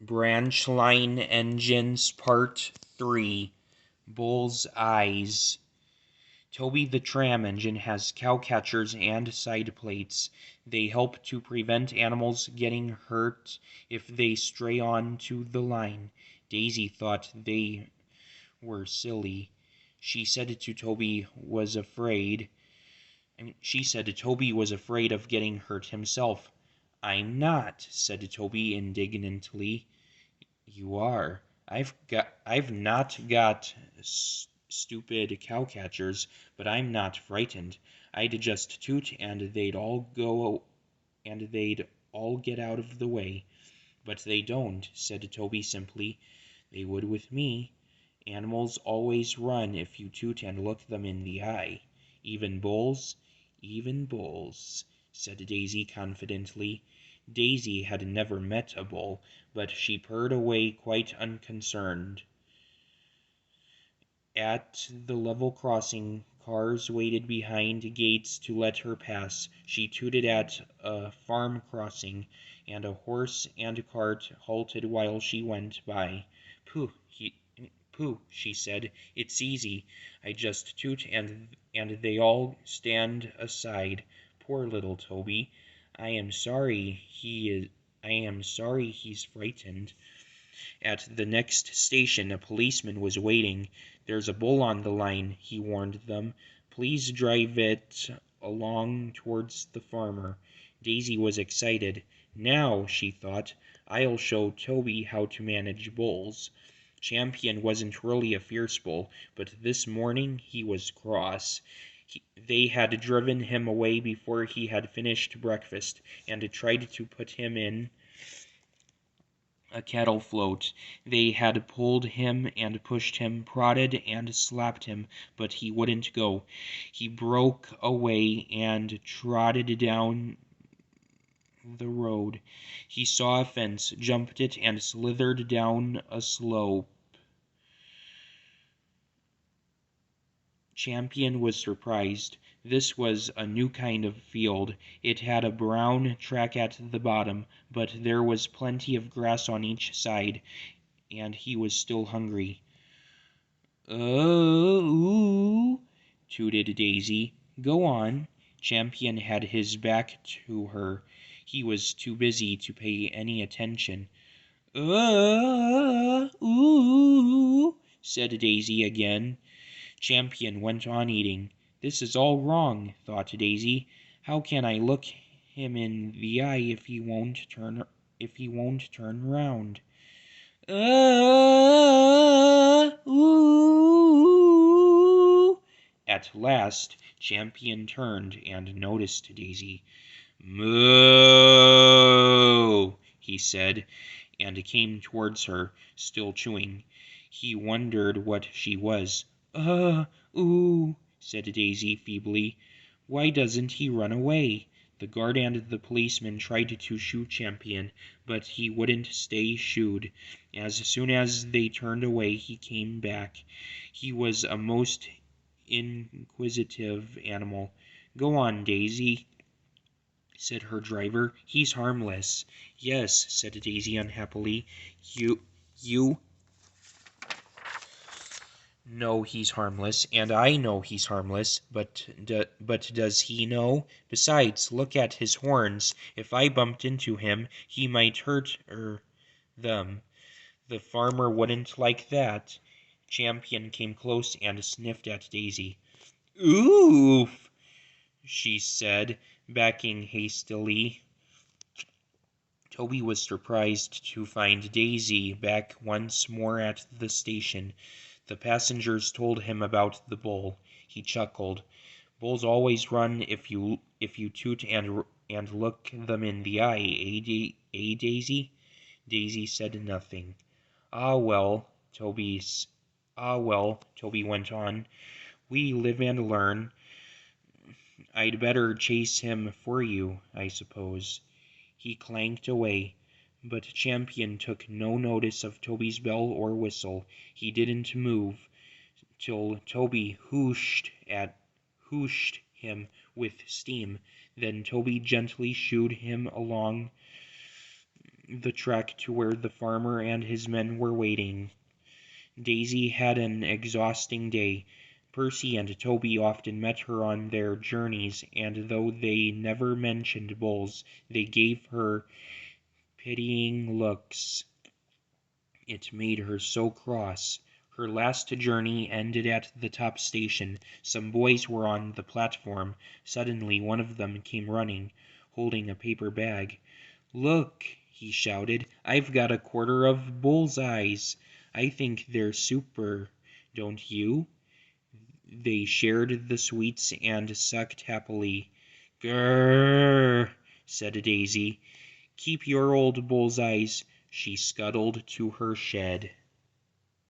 Branch Line Engines Part 3 Bull's Eyes. Toby the tram engine has cowcatchers and side plates. They help to prevent animals getting hurt if they stray onto the line. Daisy thought they were silly. She said Toby was afraid of getting hurt himself. "I'm not," said Toby indignantly. "You are. I've not got stupid cowcatchers, but I'm not frightened. I'd just toot and they'd all get out of the way." "But they don't," said Toby simply. "They would with me. Animals always run if you toot and look them in the eye. Even bulls?" "Even bulls," said Daisy confidently. Daisy had never met a bull, but she purred away quite unconcerned. At the level crossing, cars waited behind gates to let her pass. She tooted at a farm crossing, and a horse and cart halted while she went by. Pooh, she said. "It's easy. I just toot and they all stand aside. Poor little Toby. I am sorry he's frightened." At the next station a policeman was waiting. "There's a bull on the line," he warned them. "Please drive it along towards the farmer." Daisy was excited. "Now," she thought, "I'll show Toby how to manage bulls." Champion wasn't really a fierce bull, but this morning he was cross. They had driven him away before he had finished breakfast, and tried to put him in a cattle float. They had pulled him and pushed him, prodded and slapped him, but he wouldn't go. He broke away and trotted down the road. He saw a fence, jumped it, and slithered down a slope. Champion was surprised. This was a new kind of field. It had a brown track at the bottom, but there was plenty of grass on each side, and he was still hungry. "Oh," tooted Daisy. "Go on." Champion had his back to her. He was too busy to pay any attention. "Ooh," said Daisy again. Champion went on eating. "This is all wrong," thought Daisy. "How can I look him in the eye if he won't turn round?" Ooh. At last Champion turned and noticed Daisy. "Moo," he said, and came towards her, still chewing. He wondered what she was. Ooh," said Daisy feebly. "Why doesn't he run away?" The guard and the policeman tried to shoo Champion, but he wouldn't stay shooed. As soon as they turned away, he came back. He was a most inquisitive animal. "Go on, Daisy," said her driver. "He's harmless." "Yes," said Daisy unhappily. You know he's harmless, and I know he's harmless, but does he know? Besides, look at his horns. If I bumped into him, he might hurt them. The farmer wouldn't like that." Champion came close and sniffed at Daisy. "Oof," she said, backing hastily. Toby was surprised to find Daisy back once more at the station. The passengers told him about the bull. He chuckled. "Bulls always run if you toot and look them in the eye, Daisy?" Daisy said nothing. Ah well," Toby went on. "We live and learn. I'd better chase him for you, I suppose." He clanked away. But Champion took no notice of Toby's bell or whistle. He didn't move till Toby whooshed him with steam. Then Toby gently shooed him along the trek to where the farmer and his men were waiting. Daisy had an exhausting day. Percy and Toby often met her on their journeys, and though they never mentioned bulls, they gave her pitying looks. It made her so cross. Her last journey ended at the top station. Some boys were on the platform. Suddenly one of them came running, holding a paper bag. "Look!" he shouted. "I've got a quarter of bull's eyes. I think they're super, don't you?" They shared the sweets and sucked happily. "Grrr!" said Daisy. "Keep your old bull's eyes." She scuttled to her shed.